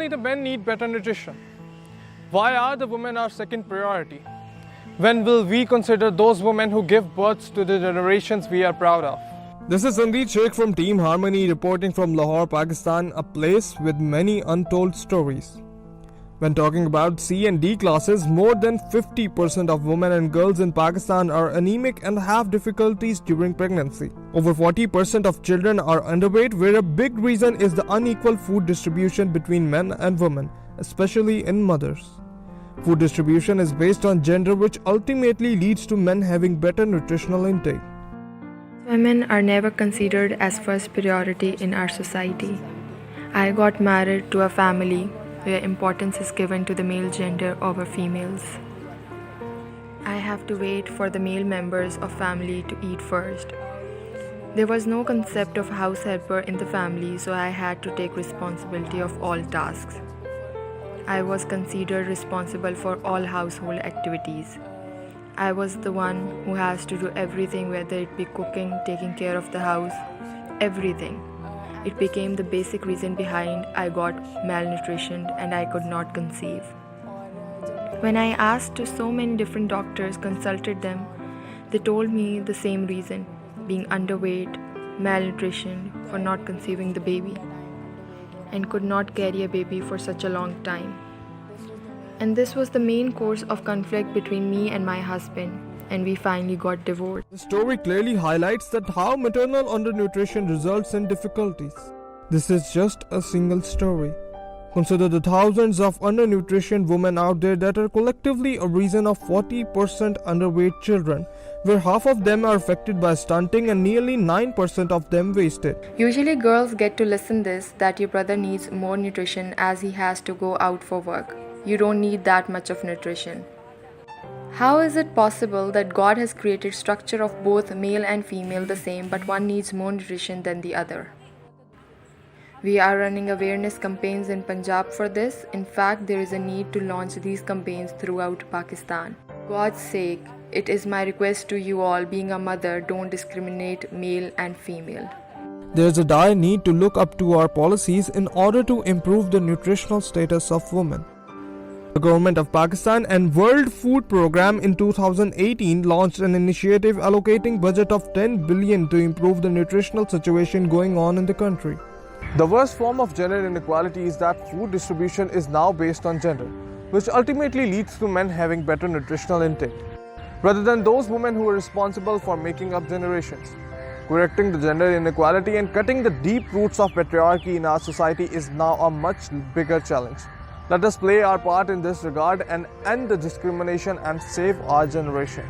only the men need better nutrition? Why are the women our second priority? When will we consider those women who give birth to the generations we are proud of? This is Sandeed from Team Harmony reporting from Lahore, Pakistan, a place with many untold stories. When talking about C and D classes, more than 50% of women and girls in Pakistan are anemic and have difficulties during pregnancy. Over 40% of children are underweight, where a big reason is the unequal food distribution between men and women, especially in mothers. Food distribution is based on gender, which ultimately leads to men having better nutritional intake. Women are never considered as first priority in our society. I got married to a family where importance is given to the male gender over females. I have to wait for the male members of family to eat first. There was no concept of house helper in the family, so I had to take responsibility of all tasks. I was considered responsible for all household activities. I was the one who has to do everything, whether it be cooking, taking care of the house, everything. It became the basic reason behind I got malnutrition and I could not conceive. When I asked to so many different doctors, consulted them, they told me the same reason, being underweight, malnutrition, for not conceiving the baby, and could not carry a baby for such a long time. And this was the main cause of conflict between me and my husband, and we finally got divorced. The story clearly highlights that how maternal undernutrition results in difficulties. This is just a single story. Consider the thousands of undernutrition women out there that are collectively a reason of 40% underweight children, where half of them are affected by stunting and nearly 9% of them wasted. Usually girls get to listen this that your brother needs more nutrition as he has to go out for work. You don't need that much of nutrition. How is it possible that God has created structure of both male and female the same, but one needs more nutrition than the other? We are running awareness campaigns in Punjab for this. In fact, there is a need to launch these campaigns throughout Pakistan. God's sake, it is my request to you all, being a mother, don't discriminate male and female. There is a dire need to look up to our policies in order to improve the nutritional status of women. The government of Pakistan and World Food Programme in 2018 launched an initiative allocating budget of 10 billion to improve the nutritional situation going on in the country. The worst form of gender inequality is that food distribution is now based on gender, which ultimately leads to men having better nutritional intake, rather than those women who are responsible for making up generations. Correcting the gender inequality and cutting the deep roots of patriarchy in our society is now a much bigger challenge. Let us play our part in this regard and end the discrimination and save our generation.